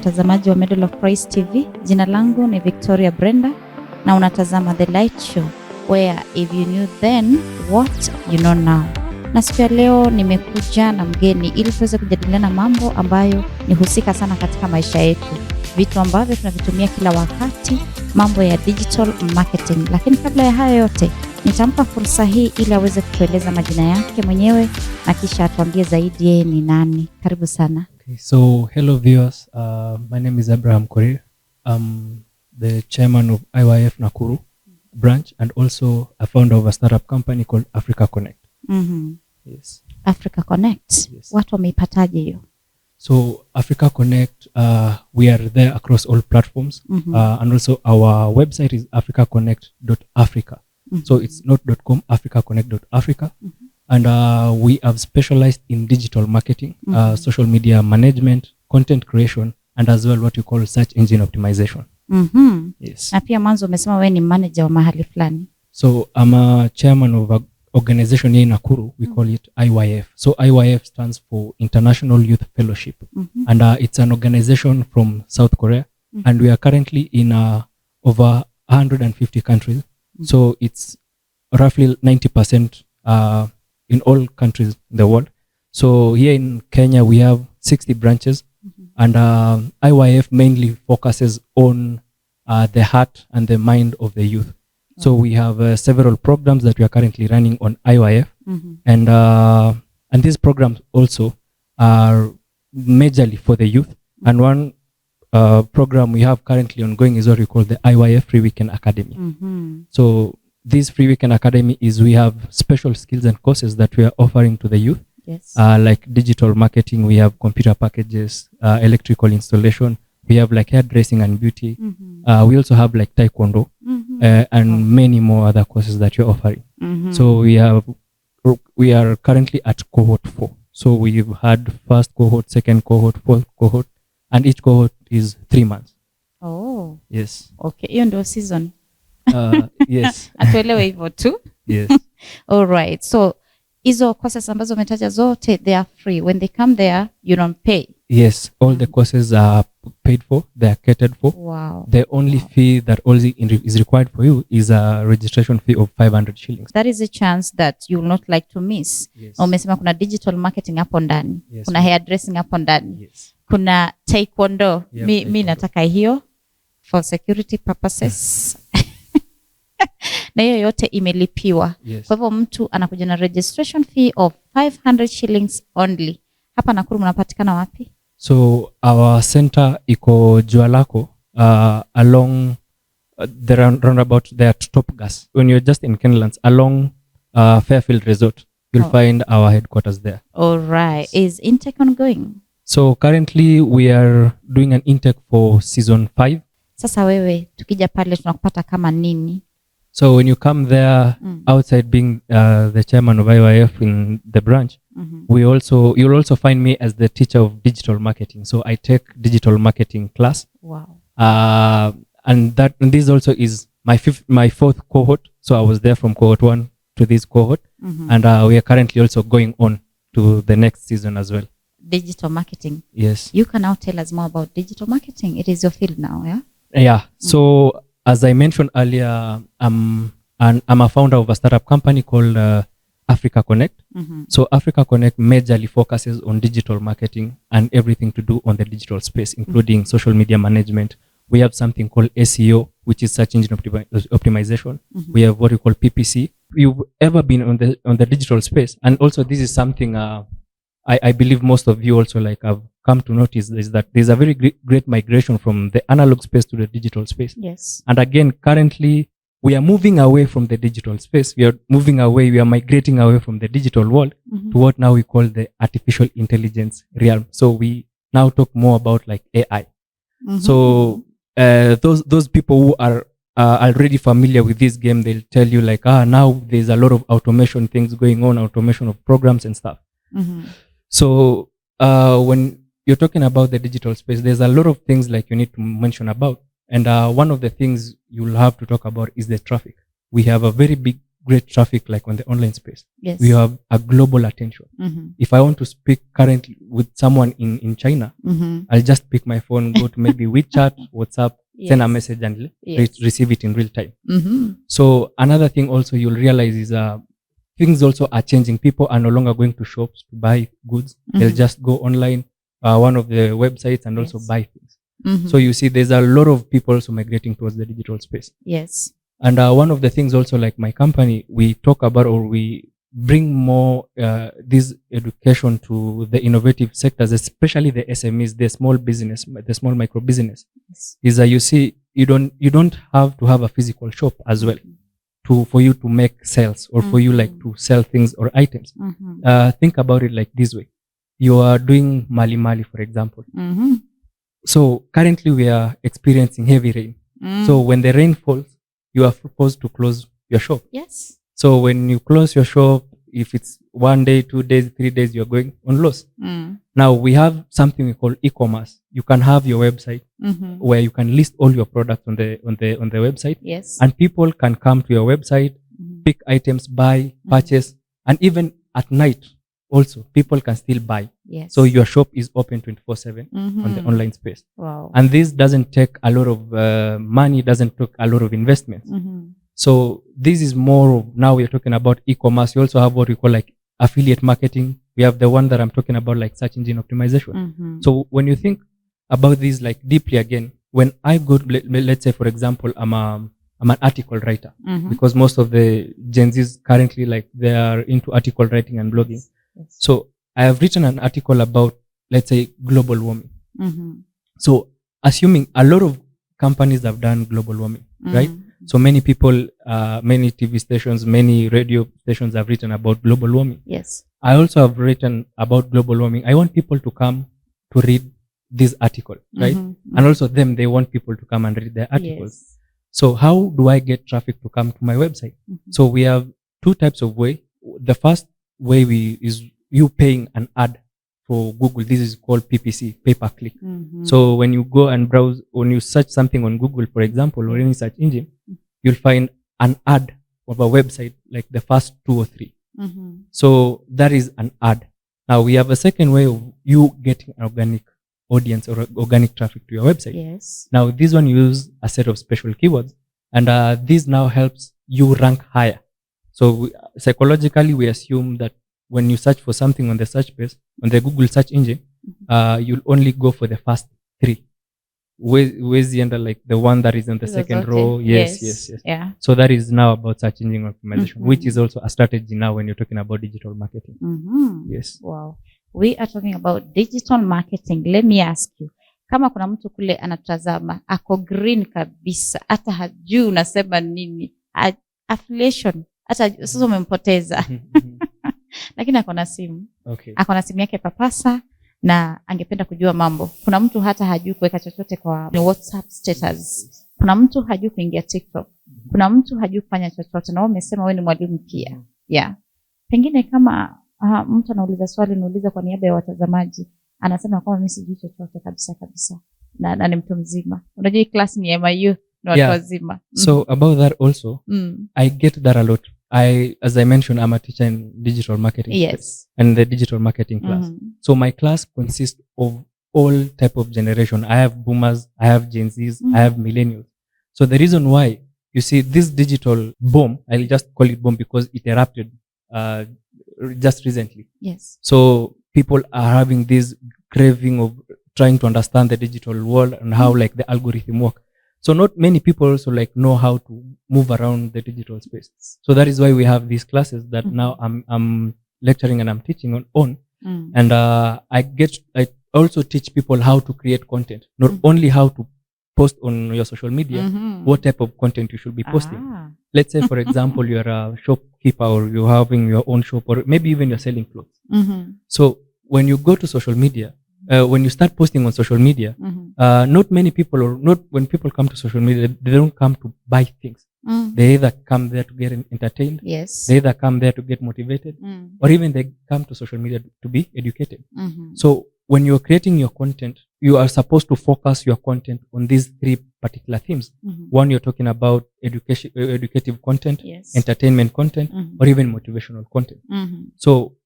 mtazamaji wa Medal of Praise TV. Jina langu ni Victoria Brenda na unatazama The Light Show, where if you knew then what you know now. Na siku ya leo nimekuja na mgeni ili tuweze kujadiliana mambo ambayo ni husika sana katika maisha yetu. Vitu ambavyo tunavitumia kila wakati, mambo ya digital marketing. Lakini kabla ya hayo yote, nitampa fursa hii ili aweze kutueleza majina yake mwenyewe na kisha atuambie zaidi yeye ni nani. Karibu sana. Okay, so hello viewers, my name is Abraham Korir. I'm the chairman of IYF Nakuru branch and also a founder of a startup company called Africa Connect. Yes. Africa Connect. Yes. Watu wameipataje hiyo? So Africa Connect, we are there across all platforms, and also our website is africaconnect.africa. So it's not .com, africaconnect.africa. And we have specialized in digital marketing, social media management, content creation, and as well what you call search engine optimization. Yes. Na pia mwanzo umesema wewe ni manager wa mahali fulani. So I'm a chairman of an organization here in Nakuru. We call it IYF. So IYF stands for International Youth Fellowship. And it's an organization from South Korea. And we are currently in over 150 countries. So it's roughly 90% in all countries in the world. So here in Kenya, we have 60 branches. And IYF mainly focuses on the heart and the mind of the youth. So we have several programs that we are currently running on IYF. And these programs also are majorly for the youth. And one program we have currently ongoing is what we call the IYF Free Weekend Academy. So this Free Weekend Academy is we have special skills and courses that we are offering to the youth. Yes. Like digital marketing, we have computer packages, electrical installation, we have like hairdressing and beauty. We also have like taekwondo and many more other courses that you're offering. So we are currently at cohort 4. So we've had first cohort, second cohort, fourth cohort, and each cohort is 3 months. Oh. Yes. Okay, hiyo ndio season. Yes. Atuelewe hivyo tu. Yes. All right. So hizo courses ambazo umetaja zote, they are free. When they come there, you don't pay. Yes, all the courses are paid for, they are catered for. Wow. The only fee that only is required for you is a registration fee of 500 shillings. That is a chance that you will not like to miss. Yes. Umesema kuna digital marketing hapo ndani. Yes, Kuna hairdressing hapo ndani. Yes. Kuna taekwondo. Yeah, Mi nataka hiyo for security purposes. Na hiyo yote imelipiwa. Yes. Kwa hivyo mtu anakuja na registration fee of 500 shillings only. Hapa Nakuru mnapatikana wapi? So our center iko Jualako, along the roundabout there at Top Gas. When you're just in Kenlands, along Fairfield Resort, you'll find our headquarters there. All right. Is intake ongoing? So currently we are doing an intake for season 5. Sasa wewe tukija pale tunakupata kama nini? So when you come there, outside being the chairman of IYF in the branch, you'll also find me as the teacher of digital marketing. So I take digital marketing class. Wow. And this also is my fourth cohort. So I was there from cohort 1 to this cohort. And we are currently also going on to the next season as well. Digital marketing. Yes. You can now tell us more about digital marketing. It is your field now, yeah? Yeah. So as I mentioned earlier, I'm a founder of a startup company called Africa Connect. So Africa Connect majorly focuses on digital marketing and everything to do on the digital space, including social media management. We have something called SEO, which is search engine optimization. We have what we call PPC. You've ever been on the digital space, and also this is something I believe most of you also like have come to notice, is that there's a very great migration from the analog space to the digital space. Yes. And again, currently we are moving away from the digital space. We are migrating away from the digital world to what now we call the artificial intelligence realm. So we now talk more about like AI. So those people who are already familiar with this game, they'll tell you like, now there's a lot of automation things going on, automation of programs and stuff. So when you're talking about the digital space, there's a lot of things like you need to mention about. And one of the things you'll have to talk about is the traffic. We have a very big great traffic like on the online space. Yes. We have a global attention. If I want to speak currently with someone in China, I'll just pick my phone, go to maybe WeChat, WhatsApp, send a message and receive it in real time. So another thing also you'll realize is things also are changing. People are no longer going to shops to buy goods. They'll just go online, one of the websites, and also buy things. So you see there's a lot of people also migrating towards the digital space. Yes. And one of the things also, like my company, we talk about, or we bring more this education to the innovative sectors, especially the SMEs, the small business, the small micro business. Yes. Is that you see, you don't have to have a physical shop as well for you to make sales, or for you like to sell things or items. Think about it like this way: you are doing mali, for example. So currently we are experiencing heavy rain. So when the rain falls, you are supposed to close your shop. Yes. So when you close your shop, if it's 1 day, 2 days, 3 days, you're going on loss. Now we have something we call e-commerce. You can have your website where you can list all your products on the website. Yes. And people can come to your website, pick items, buy, purchase, and even at night also people can still buy. Yes. So your shop is open 24/7 on the online space. Wow. And this doesn't take a lot of money, doesn't take a lot of investments. So this is more of, now we're talking about e-commerce. You also have what we call like affiliate marketing. We have the one that I'm talking about, like search engine optimization. So when you think about this like deeply again, when I go, let's say for example, I'm an article writer, because most of the Gen Zs currently, like, they are into article writing and blogging. Yes. So I have written an article about, let's say, global warming. So assuming a lot of companies have done global warming, right? So many people, many TV stations, many radio stations have written about global warming. Yes. I also have written about global warming. I want people to come to read this article, right? And also they want people to come and read their articles. Yes. So how do I get traffic to come to my website? So we have two types of way. The first way is you paying an ad for Google. This is called PPC, pay per click. So when you go and browse, when you search something on Google, for example, or any search engine, you'll find an ad of a website, like the first 2 or 3. So that is an ad. Now we have a second way of you getting an organic audience or organic traffic to your website. Yes. Now this one use a set of special keywords, and this now helps you rank higher. So psychologically, we assume that when you search for something on the search page, on the Google search engine, you'll only go for the first 3. Where's the end, like the one that is in the second row? Yes. Yeah. So that is now about search engine optimization, which is also a strategy now when you're talking about digital marketing. Yes. Wow. We are talking about digital marketing. Let me ask you, kama kuna mtu kule anatazama ako green kabisa, hata hajui unasema nini, affiliation, hata sasa umempoteza. Lakini ako na simu. Okay. Ako na simu yake papasa na angependa kujua mambo. Kuna mtu hata hajui kuweka chochote kwa WhatsApp status. Kuna mtu hajui kuingia TikTok. Kuna mtu hajui kufanya chochote, na wewe umesema wewe ni mwalimu pia. Yeah. Pengine kama mtu anauliza swali, nauliza kwa niaba ya watazamaji, anasema kwamba mimi sijui chochote kabisa. Na ni mtu mzima. Unajua hii class ni MIU na watu wazima. So about that also, I get that a lot. As I mentioned, I'm a teacher in digital marketing. Yes. And the digital marketing class. So my class consists of all type of generation. I have boomers, I have Gen Zs, I have millennials. So the reason why, you see, this digital boom, I'll just call it boom because it erupted just recently. Yes. So people are having this craving of trying to understand the digital world and how like the algorithm work. So not many people also like know how to move around the digital space. So that is why we have these classes that now I'm lecturing and I'm teaching on. And I also teach people how to create content, not only how to post on your social media, what type of content you should be posting. Let's say, for example, you're a shopkeeper or you're having your own shop, or maybe even you're selling clothes. So when you go to social media, when you start posting on social media, not many people, or not when people come to social media, they don't come to buy things. They either come there to get entertained, yes, they either come there to get motivated, or even they come to social media to be educated. So when you're creating your content you are supposed to focus your content on these 3 particular themes. One, you're talking about educative content, Yes. entertainment content, or even motivational content. Mhm. So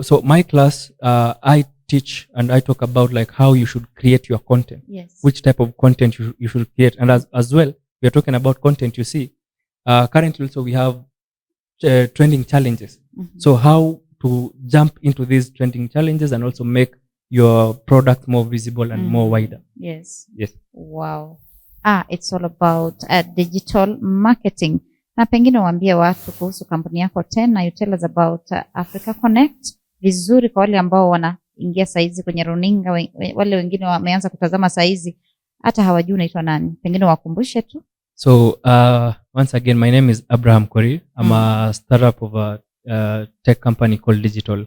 so my class, I teach and I talk about like how you should create your content, Yes. which type of content you should create. And as well, we are talking about content, you see, currently also we have trending challenges. So how to jump into these trending challenges and also make your product more visible and more wider. Yes. Yes. Wow. It's all about digital marketing. Na pengine waambie watu kuhusu kampuni yako tena, you tell us about Africa Connect vizuri kwa wale ambao wanaingia saizi kwenye runinga, wale wengine wameanza kutazama saizi hata hawajui unaitwa nani. Pengine wakumbushe tu. So once again, my name is Abraham Korir. I'm a startup of a tech company called Digital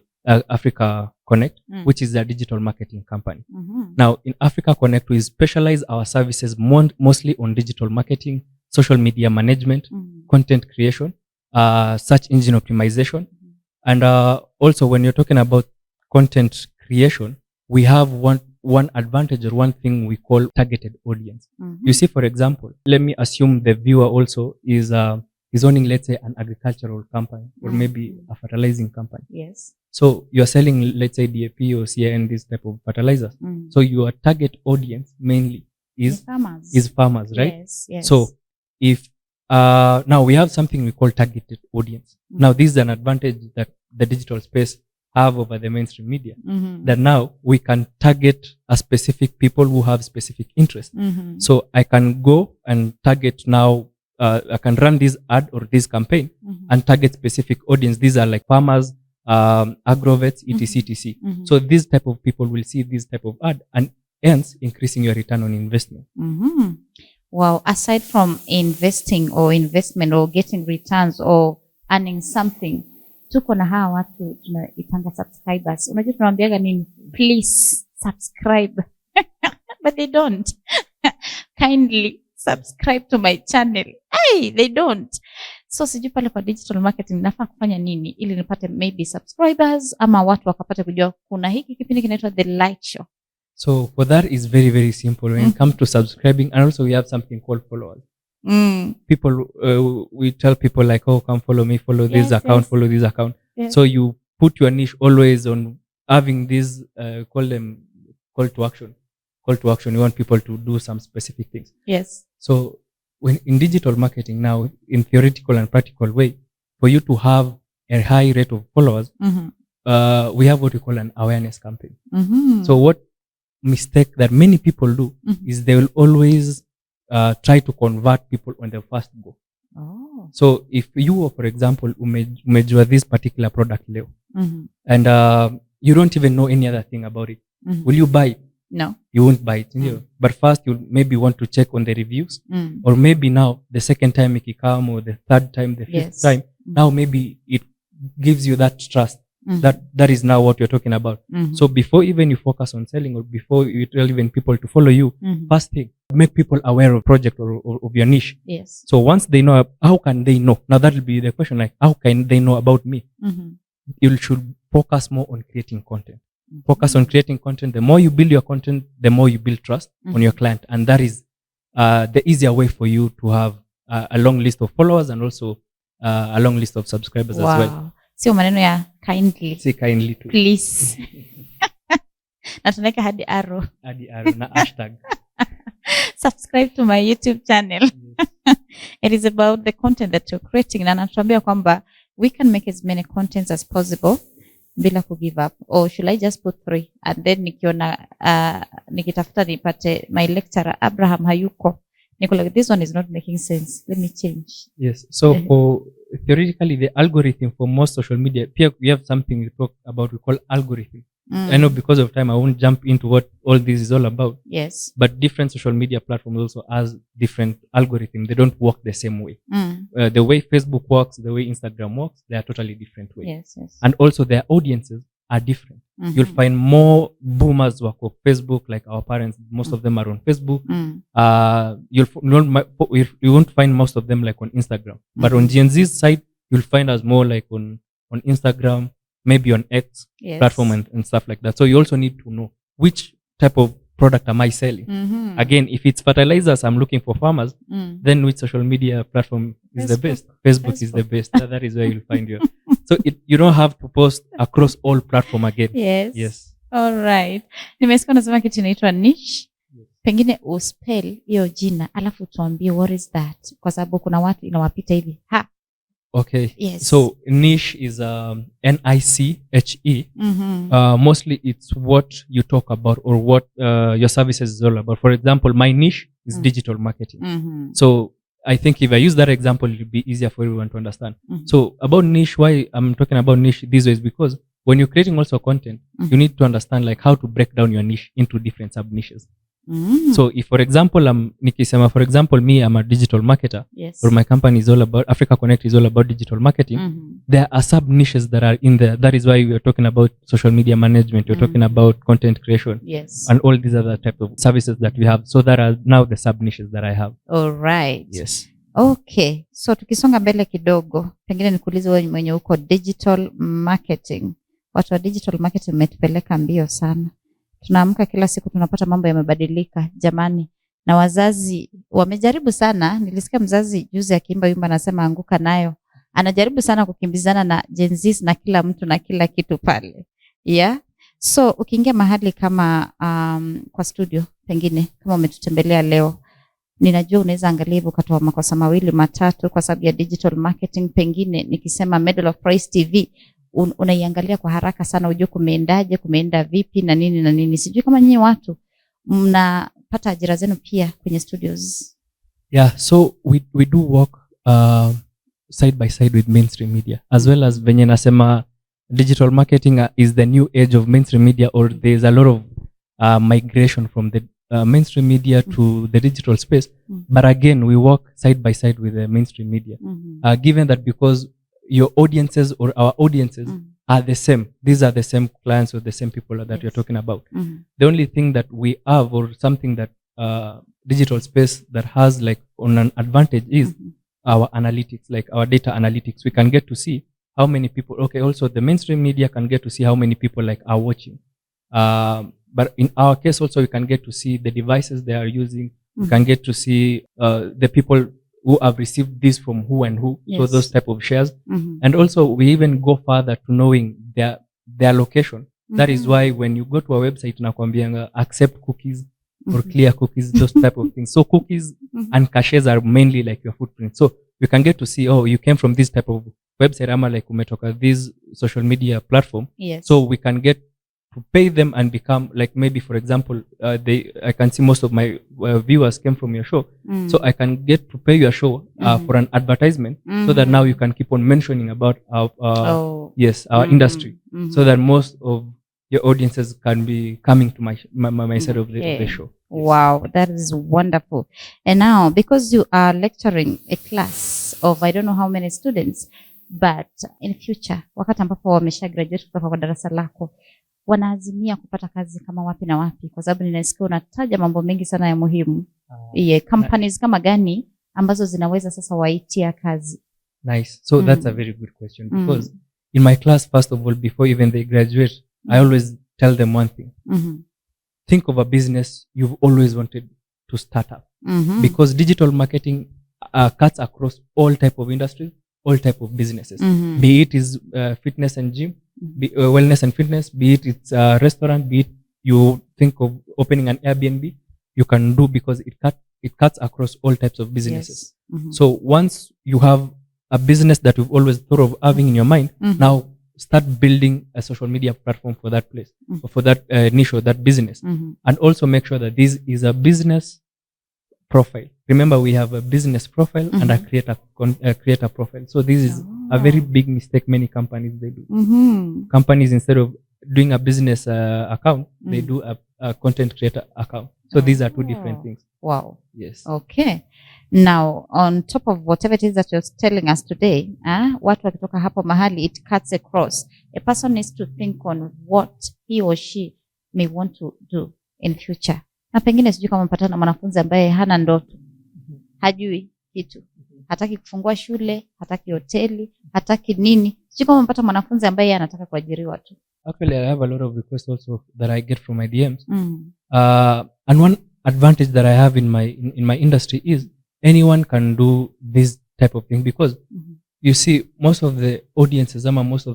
Africa Connect, which is a digital marketing company. Now, in Africa Connect, we specialize our services mostly on digital marketing, social media management, content creation, search engine optimization. And also, when you're talking about content creation, we have one advantage or one thing we call targeted audience. You see, for example, let me assume the viewer also is owning, let's say, an agricultural company or maybe a fertilizing company. Yes. So you're selling, let's say, DAP or CAN, this type of fertilizers. So your target audience mainly is farmers, right? Yes, yes. So if now we have something we call targeted audience. Now this is an advantage that the digital space have over the mainstream media, that now we can target a specific people who have specific interest. So I can go and target now, I can run this ad or this campaign and target specific audience. These are like farmers, agrovets, etc. So these type of people will see this type of ad and hence increasing your return on investment. Wow. Aside from investing or investment or getting returns or earning something, tuko na hawa watu tunaitanga subscribers. Unajua tunawaambiaga nini? Please subscribe. But they don't. Kindly subscribe to my channel. Hey, they don't. So sijui pale kwa digital marketing nafaa kufanya nini ili nipate maybe subscribers ama watu wakapata kujua kuna hiki kipindi kinaitwa The Light Show. So for that is very, very simple. When it comes to subscribing, and also we have something called followers. People, we tell people like, oh, come follow me, follow this account, follow this account. So you put your niche always on having this, call them call to action. Call to action. You want people to do some specific things. Yes. So when in digital marketing now, in theoretical and practical way, for you to have a high rate of followers, we have what we call an awareness campaign. So what mistake that many people do is they will always try to convert people on their first go. So if you, for example, umejua this particular product leo, and you don't even know any other thing about it, will you buy it? No. You won't buy it. But first you maybe want to check on the reviews, or maybe now the second time ikikam, or the third time, the fifth time, now maybe it gives you that trust. That is now what you're talking about. So before even you focus on selling, or before you tell even people to follow you, first thing, make people aware of project or of your niche. Yes. So once they know, how can they know? Now that will be the question, like, how can they know about me? You should focus more on creating content. Focus on creating content. The more you build your content, the more you build trust on your client. And that is the easier way for you to have a long list of followers and also a long list of subscribers as well. Sio maneno ya kindly. Say kindly too. Please. Na tunaweka hadi arrow na hashtag. Subscribe to my YouTube channel. It is about the content that you're creating. Na natuambia kwamba we can make as many contents as possible bila ku give up. Or should I just put 3? And then nikiona nikitafuta nipate my lecturer Abraham hayuko. Niko like, this one is not making sense. Let me change. Yes. So for theoretically, the algorithm for most social media, we have something we talk about, we call algorithm. I know because of time, I won't jump into what all this is all about. Yes. But different social media platforms also has different algorithms. They don't work the same way. The way Facebook works, the way Instagram works, they are totally different ways. Yes, yes. And also their audiences are different. You'll find more boomers work on Facebook, like our parents. Most of them are on Facebook. You won't find most of them like on Instagram. But on Gen Z's side, you'll find us more like on Instagram, maybe on X platform and stuff like that. So you also need to know which type of product am I selling? Again, if it's fertilizers, I'm looking for farmers, then which social media platform is the best? Facebook is the best. That is where you'll find your. So you don't have to post across all platform again. Yes. All right. Nimesikia unasema kitu inaitwa niche. Pengine uspell hiyo jina alafu tuambie what is that, kwa sababu kuna watu inawapita hivi. Okay. Yes. So niche is NICHE. Mostly it's what you talk about or what your services is all about. For example, my niche is digital marketing. So I think if I use that example, it'll be easier for everyone to understand. So about niche, why I'm talking about niche this way is because when you're creating also content, you need to understand like how to break down your niche into different sub niches. So if for example nikisema for example me I'm a digital marketer, or my company is all about Africa Connect is all about digital marketing, there are sub niches that are in there. That is why we are talking about social media management, we're talking about content creation, and all these other types of services that we have. So that are now the sub niches that I have. All right. Yes. Okay. So tukisonga mbele kidogo, pengine nikuulize wewe mwenye uko digital marketing. Watu wa digital marketing umetupeleka mbio sana. Tunaamka kila siku tunapata mambo yamebadilika jamani, na wazazi wamejaribu sana. Nilisikia mzazi juzi akiimba wimbo anasema anguka nayo. Anajaribu sana kukimbizana na Gen Z na kila mtu na kila kitu pale. So ukiingia mahali kama kwa studio, pengine kama umetutembelea leo, ninajua unaweza angalia hivyo ukatoa makosa mawili matatu kwa sababu ya digital marketing. Pengine nikisema Medal of Praise TV unaiangalia kwa haraka sana ujue kumeendaje, kumeenda vipi na nini na nini. Sijui kama nyinyi watu mnapata ajira zenu pia kwenye studios. Yeah, so we do work side by side with mainstream media as well as venye nasema digital marketing is the new age of mainstream media, or there's a lot of migration from the mainstream media to the digital space. But again, we work side by side with the mainstream media, given that because your audiences or our audiences are the same. These are the same clients or the same people that you're talking about. The only thing that we have, or something that digital space that has like on an advantage is our analytics, like our data analytics. We can get to see how many people, okay, also the mainstream media can get to see how many people like are watching. But in our case also, we can get to see the devices they are using. We can get to see the people who have received this from who and who, so those type of shares. And also we even go further to knowing their location. That is why when you go to our website, nakwambianga accept cookies or clear cookies, those type of things. So cookies and caches are mainly like your footprint. So you can get to see, oh, you came from this type of website, ama like umetoka this social media platform. So we can get to pay them and become like, maybe for example, I can see most of my viewers came from your show. So I can get to pay your show for an advertisement, so that now you can keep on mentioning about our industry, so that most of your audiences can be coming to my side of the show. Wow, that is wonderful. And now, because you are lecturing a class of I don't know how many students, but in future, wakati ambapo wamesha graduate kutoka kwa darasa lako, wanaazimia kupata kazi kama wapi na wapi? Kwa sababu ninasikia unataja mambo mengi sana ya muhimu. Companies kama gani ambazo zinaweza sasa waitia kazi? Nice. So that's a very good question, because in my class, first of all, before even they graduate, I always tell them one thing. Think of a business you've always wanted to start up, because digital marketing cuts across all type of industries, all type of businesses, be it is fitness and gym, wellness and fitness, be it it's a restaurant, be it you think of opening an Airbnb, you can do, because it cuts across all types of businesses. So once you have a business that you've always thought of having in your mind, now start building a social media platform for that place, or for that niche or that business. And also make sure that this is a business profile. Remember, we have a business profile and a creator profile. So this is a very big mistake many companies they do. Companies, instead of doing a business account, they do a content creator account. So these are two different things. Wow. Yes. Okay. Now, on top of whatever it is that you're telling us today, watu wakitoka hapo mahali, it cuts across. A person needs to think on what he or she may want to do in future. Na pengine sijui kama mpatana na mwanafunzi ambaye hana ndoto, hajui kitu, hataki kufungua shule, hataki hoteli, hataki nini. Sijui kama mpata mwanafunzi ambaye anataka kuajiriwa tu. Actually, I have a lot of requests also that I get from my DMs. And one advantage that I have in my industry is anyone can do this type of thing, because you see most of the audiences, most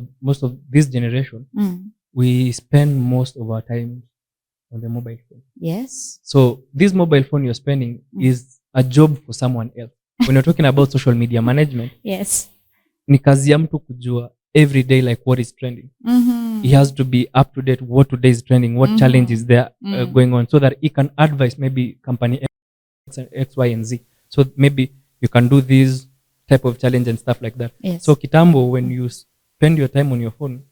of this generation, we spend most of our time on the mobile phone. Yes. So this mobile phone you're spending is a job for someone else. When you're talking about social media management, Yes. ni kazi ya mtu kujua every day like what is trending. He has to be up to date what today is trending, what challenge is there going on, so that he can advise maybe company X, Y, and Z. So maybe you can do this type of challenge and stuff like that. Yes. So kitambo, when you spend your time on your phone,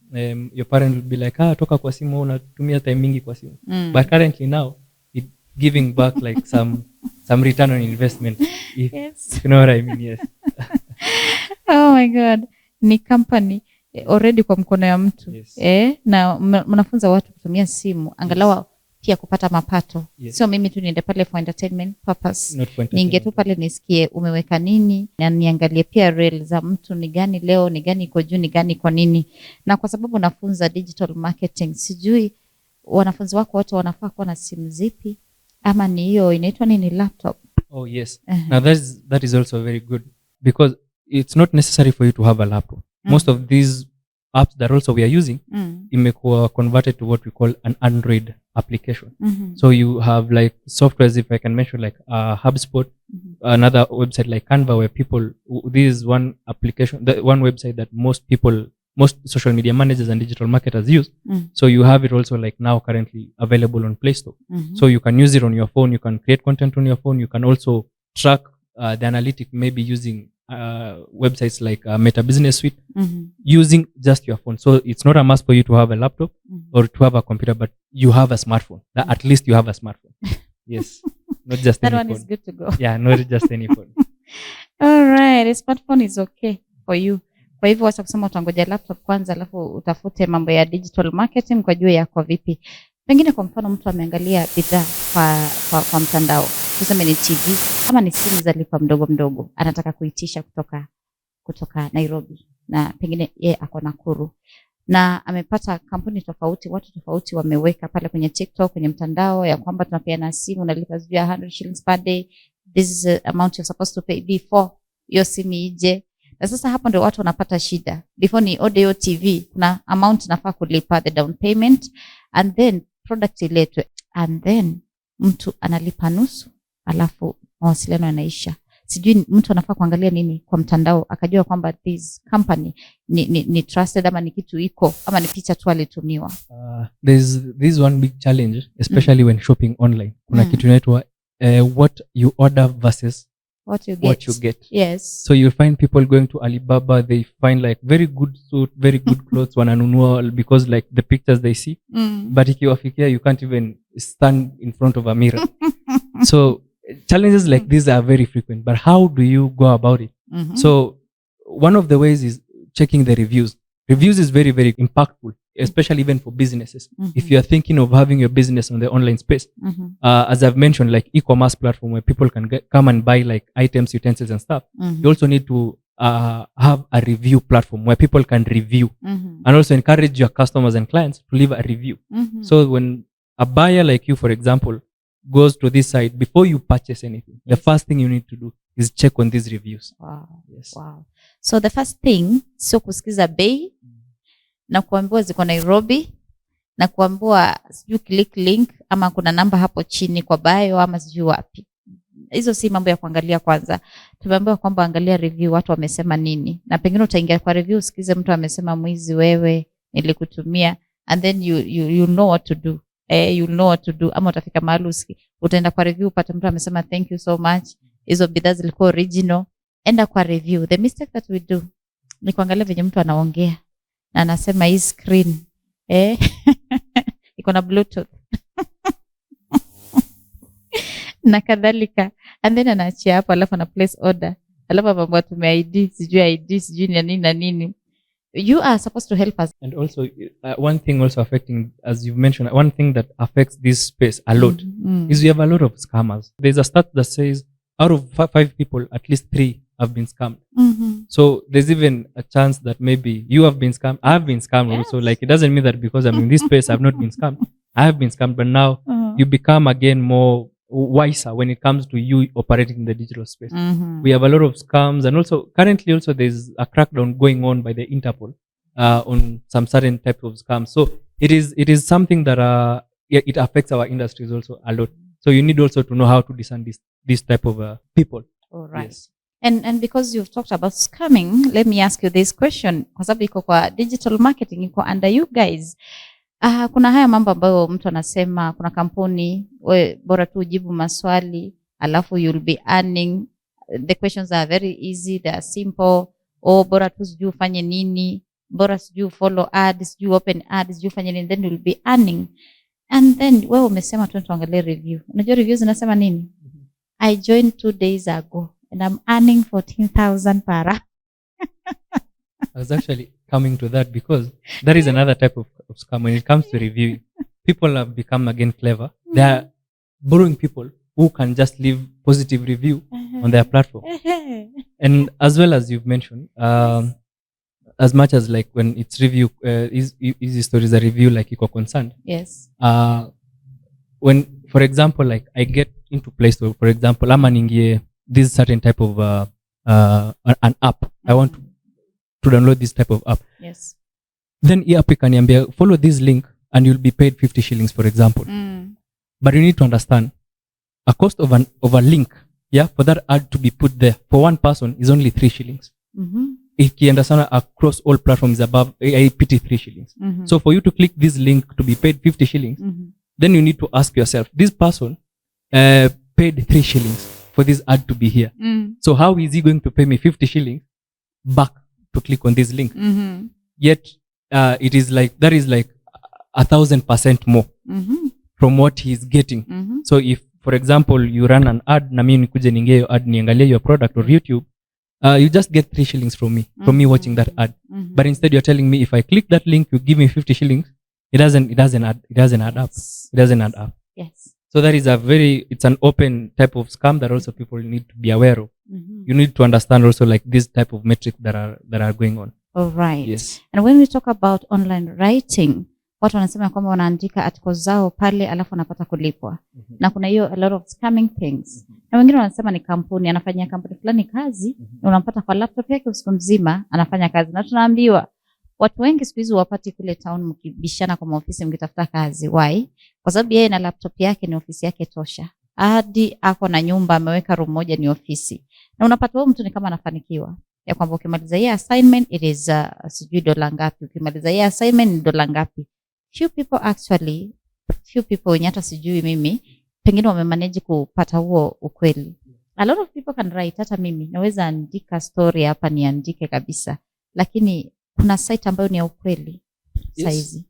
your parent will be like, toka kwa simu, unatumia time mingi kwa simu. But currently now, it giving back like some return on investment. If you know what I mean, yes. Oh my God. Ni company already kwa mkono ya mtu. Yes. Na mnafunza watu kutumia simu angalau pia kupata mapato. Yes. Sio mimi tu niende pale for entertainment purpose. Not for entertainment. Ninge tu pale nisikie umeweka nini, na niangalie pia reel za mtu, ni gani leo, ni gani iko juu, ni gani kwa nini. Na kwa sababu nafunza digital marketing, sijui wanafunzi wako wote wanafaa kuwa na simu zipi, ama ni hiyo inaitwa nini, laptop? Oh yes. Now that is also very good, because it's not necessary for you to have a laptop. Most of these apps that also we are using imekuwa converted to what we call an Android application. So you have like softwares, if I can mention, like HubSpot, another website like Canva, where people, this is one application, one website that most social media managers and digital marketers use. So you have it also like now currently available on Play Store. So you can use it on your phone, you can create content on your phone, you can also track the analytic, maybe using websites like Meta Business Suite, using just your phone. So it's not a must for you to have a laptop or to have a computer, but you have a smartphone. That at least you have a smartphone. Yes, not just That any one phone. is good to go. Yeah, not just any phone. All right, a smartphone is okay for you. Kwa hivyo wacha kusema utangoja laptop kwanza alafu utafute mambo ya digital marketing kwa juu yako vipi. Pengine kwa mfano mtu ameangalia bidhaa kwa mtandao, tuseme ni TV ama ni simu za lipa mdogo, anataka kuitisha kutoka Nairobi, na pengine yeye ako Nakuru, na amepata kampuni tofauti, watu tofauti wameweka pale kwenye TikTok, kwenye mtandao ya kwamba tunapeana simu, unalipa 100 shillings per day, this is the amount you're supposed to pay before hiyo simu ije. Na sasa hapo ndio watu wanapata shida. Before ni audio TV, kuna amount nafaa kulipa, the down payment, and then product iletwe, and then mtu analipa nusu, alafu mawasiliano yanaisha. Sijui mtu anafaa kuangalia nini kwa mtandao akajua kwamba this company ni trusted, ama ni kitu iko, ama ni picha tu alitumiwa. There's one big challenge, especially when shopping online. Kuna kitu inaitwa what you order versus what you get. Yes. So you'll find people going to Alibaba, they find like very good suit, very good clothes, wananunua because like the pictures they see. But ikiwafikia, you can't even stand in front of a mirror. So challenges like these are very frequent, but how do you go about it? So one of the ways is checking the reviews. Reviews is very, very impactful, especially even for businesses. If you are thinking of having your business on the online space, as I've mentioned, like e-commerce platform where people can come and buy like items, utensils and stuff, you also need to have a review platform where people can review and also encourage your customers and clients to leave a review. So when a buyer like you, for example, goes to this site, before you purchase anything, the first thing you need to do is check on these reviews. Wow. Yes. Wow. So the first thing, sio kusikiza bei na kuambiwa ziko Nairobi na kuambiwa sijui click link ama kuna namba hapo chini kwa bio ama sijui wapi. Hizo si mambo ya kuangalia kwanza. Tumeambiwa kwamba angalia review, watu wamesema nini. Na pengine utaingia kwa review usikize mtu amesema mwizi wewe, nilikutumia, and then you know what to do. You know what to do. Ama utafika mahali utaenda kwa review upate mtu amesema thank you so much, hizo bidhaa zilikuwa original. Enda kwa review. The mistake that we do ni kuangalia venye mtu anaongea na anasema hii screen iko na bluetooth na kadhalika, and then anaachia hapo, alafu ana place order, alafu mambo atume ID sijui ni nini na nini. You are supposed to help us. And also one thing also affecting, as you've mentioned, one thing that affects this space a lot is we have a lot of scammers. There's a stat that says out of 5 people, at least 3 have been scammed. So there's even a chance that maybe you have been scammed. I have been scammed also. Like, it doesn't mean that because I'm in this space I've not been scammed. I have been scammed, but now you become again more wiser when it comes to you operating in the digital space. We have a lot of scams, and also currently also there's a crackdown going on by the Interpol on some certain type of scams. So it is something that it affects our industries also a lot. So you need also to know how to discern this type of people. All right. Yes. And because you've talked about scamming, let me ask you this question, kwa sababu iko kwa digital marketing, iko under you guys. Kuna haya mambo ambayo mtu anasema, kuna kampuni, we bora tu ujibu maswali, alafu you'll be earning. The questions are very easy, they are simple. Bora tu sijui ufanye nini, bora sijui follow ads, sijui open ads, sijui ufanye nini, then you'll be earning. And then wewe umesema tuangalie review. Unajua reviews zinasema nini? I joined 2 days ago and I'm earning 14,000 para. I was actually coming to that because that is another type of scam when it comes to reviewing. People have become again clever. They are borrowing people who can just leave positive review on their platform. And as well as you've mentioned, as much as like when it's review, easy stories a review like iko concerned. Yes. When, for example, like I get into Play Store, for example, ama ningie this certain type of an app. I want to download this type of app. Yes. Then hii app ikaniambia follow this link and you'll be paid 50 shillings, for example. But you need to understand a cost of a link, for that ad to be put there for one person is only 3 shillings. Ikienda sana across all platforms above APT 3 shillings. So for you to click this link to be paid 50 shillings, then you need to ask yourself, this person paid 3 shillings for this ad to be here. So how is he going to pay me 50 shillings back to click on this link? Yet it is like, that is like 1,000% more from what he's getting. So if, for example, you run an ad, na mimi nikuje ninge yo ad niangalie your product or YouTube, you just get 3 shillings from me watching that ad. But instead you're telling me if I click that link, you give me 50 shillings. It doesn't add up. It doesn't add up. Yes. So that is it's an open type of scam that also people need to be aware of. You need to understand also like this type of metrics that are going on. All right. Yes. And when we talk about online writing, watu wanasema kwamba wanaandika articles zao pale alafu wanapata kulipwa. Na kuna hiyo a lot of scamming things. Na wengine wanasema ni kampuni, anafanyia kampuni fulani kazi, na unampata kwa laptop yake usiku mzima anafanya kazi. Na tunaambiwa watu wengi siku hizi wapati kule town mkibishana kwa maofisi mkitafuta kazi. Why? Kwa sababu yeye na laptop yake ni ofisi yake tosha. Hadi ako na nyumba ameweka room moja ni ofisi. Na unapata huyo mtu ni kama anafanikiwa. Ya kwamba ukimaliza hii assignment it is sijui dola ngapi, ukimaliza hii assignment ni dola ngapi. Few people wenye hata sijui mimi pengine wamemanage kupata huo ukweli. A lot of people can write, hata mimi naweza andika story hapa niandike kabisa, lakini kuna site ambayo ni ya ukweli. Saizi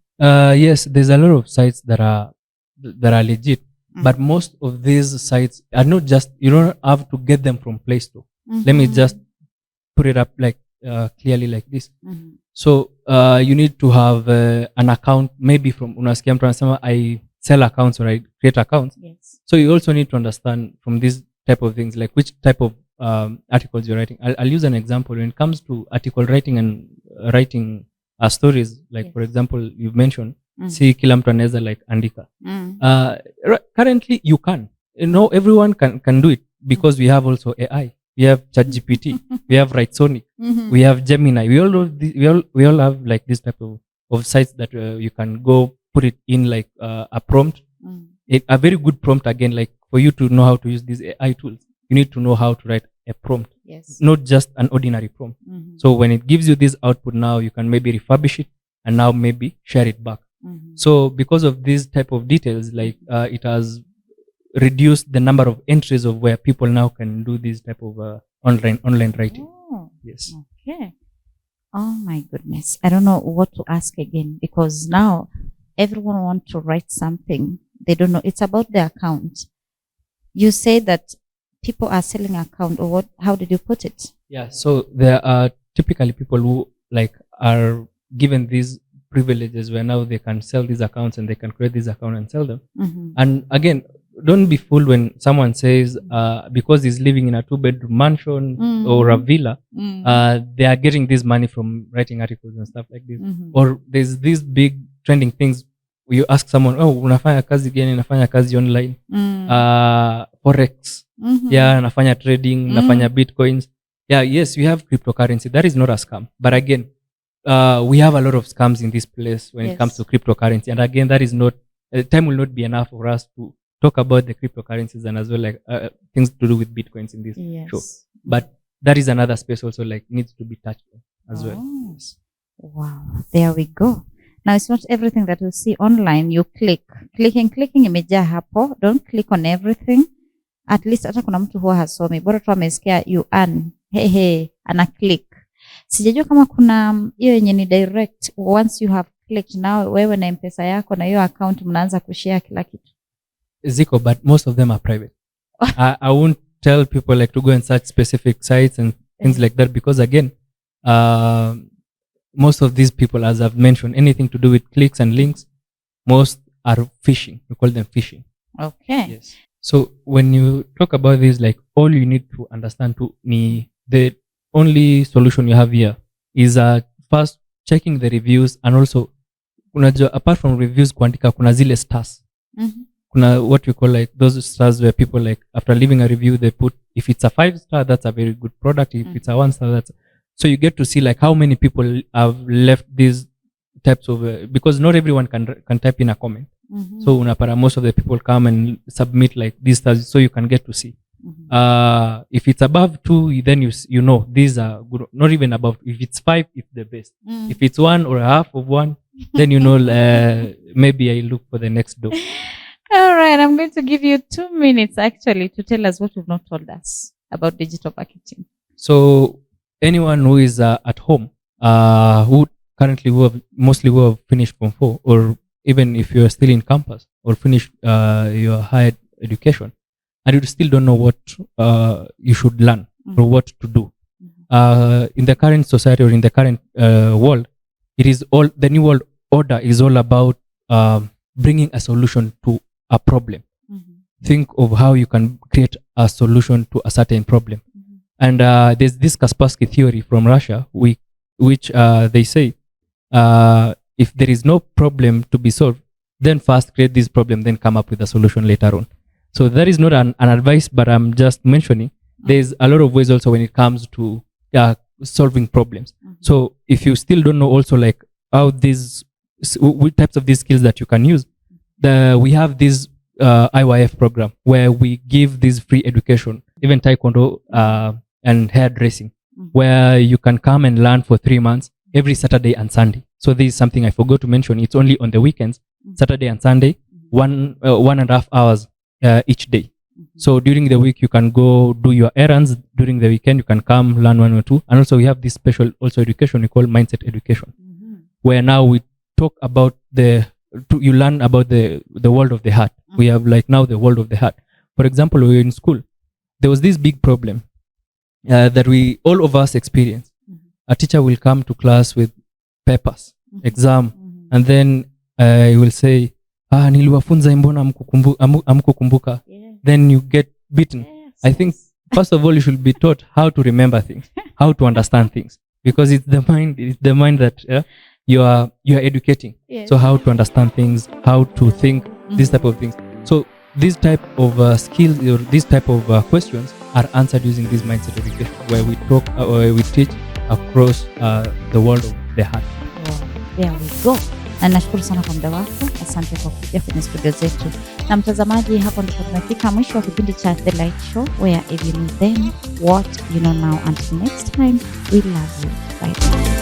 yes, there's a lot of sites that are legit, but most of these sites are not just, you don't have to get them from Play Store. Let me just put it up like clearly like this. So you need to have an account, maybe from unasikia mtu anasema I sell accounts or I create accounts. Yes. So you also need to understand from these type of things, like which type of articles you're writing. I'll use an example when it comes to article writing and writing stories, like Yes. for example you've mentioned si kila mtu anaweza like andika. Currently you can, everyone can do it because we have also AI. We have ChatGPT, we have WriteSonic, we have Gemini. We all have like this type of sites that you can go put it in like a prompt, a very good prompt again. Like for you to know how to use these AI tools, you need to know how to write a prompt, yes, not just an ordinary prompt. So when it gives you this output, now you can maybe refurbish it and now maybe share it back. So because of these type of details, like it has reduced the number of entries of where people now can do this type of online writing. Oh, yes. Okay. Oh my goodness. I don't know what to ask again, because now everyone wants to write something. They don't know. It's about the account. You say that people are selling account, or what? How did you put it? Yeah. So there are typically people who like are given these privileges where now they can sell these accounts and they can create this account and sell them. And again, don't be fooled when someone says because he's living in a 2-bedroom mansion or a villa, they are getting this money from writing articles and stuff like this. Or there's these big trending things you ask someone, oh, unafanya kazi gani? Nafanya kazi online, forex, yeah, nafanya trading, nafanya bitcoins. Yeah, yes, we have cryptocurrency. That is not a scam, but again, we have a lot of scams in this place when it comes to cryptocurrency. And again, that is not time will not be enough for us to talk about the cryptocurrencies and as well like things to do with bitcoins in this show. But that is another space also like needs to be touched on as well. Yes. Wow, there we go. Now it's not everything that you see online you clicking imejaa hapo. Don't click on everything. At least hata kuna mtu huwa hasomi, bora tu amesikia you earn, ana click. Sijajua kama kuna hiyo yenye ni direct, once you have clicked now wewe na M-Pesa yako na hiyo account mnaanza kushare kila kitu. Ziko, but most of them are private. I won't tell people like to go and search specific sites and things like that, because again, most of these people, as I've mentioned, anything to do with clicks and links, most are phishing. We call them phishing. Okay. Yes. So when you talk about this, like all you need to understand the only solution you have here is first checking the reviews, and also apart from reviews kuandika kuna zile stars. Kuna what we call like those stars where people like after leaving a review they put, if it's a 5-star that's a very good product, if it's a 1-star that's, so you get to see like how many people have left these types of because not everyone can type in a comment. So unapata most of the people come and submit like these stars, so you can get to see. If it's above 2, then you know these are good. Not even above. If it's 5, it's the best. If it's 1 or half of 1, then you know maybe I look for the next door. All right, I'm going to give you 2 minutes actually to tell us what you've not told us about digital marketing. So anyone who is at home, who mostly have finished Form 4, or even if you're still in campus or finished your higher education, and you still don't know what you should learn or what to do. In the current society or in the current world, it is all, the new world order is all about bringing a solution to a problem. Think of how you can create a solution to a certain problem. And there's this Kaspersky theory from Russia, which they say, if there is no problem to be solved, then first create this problem, then come up with a solution later on. So that is not an advice, but I'm just mentioning there's a lot of ways also when it comes to solving problems. So if you still don't know also like how what types of these skills that you can use, we have this IYF program where we give this free education, even taekwondo and hairdressing, where you can come and learn for 3 months every Saturday and Sunday. So this is something I forgot to mention. It's only on the weekends, Saturday and Sunday, 1.5 hours each day. So during the week you can go do your errands. During the weekend you can come learn 1 or 2. And also we have this special also education we call mindset education, where now we talk about you learn about the world of the heart. We have like now the world of the heart. For example, we were in school, there was this big problem that all of us experience. A teacher will come to class with papers, exam, and then he will say, niliwafunza mbona hamkukumbuka. Then you get beaten. I think first of all you should be taught how to remember things, how to understand things, because it's the mind that you are educating. So how to understand things, how to think, this type of things. So this type of skills or this type of questions are answered using this mindset education, where we talk, we teach across the world of the heart. Wow, there we go. Na nashukuru sana kwa muda wako. Asante kwa kuja kwenye studio zetu. Na mtazamaji, hapo ndipo tunafika mwisho wa kipindi cha The Light Show, where if you know then what you know now. Until next time, we love you. Bye.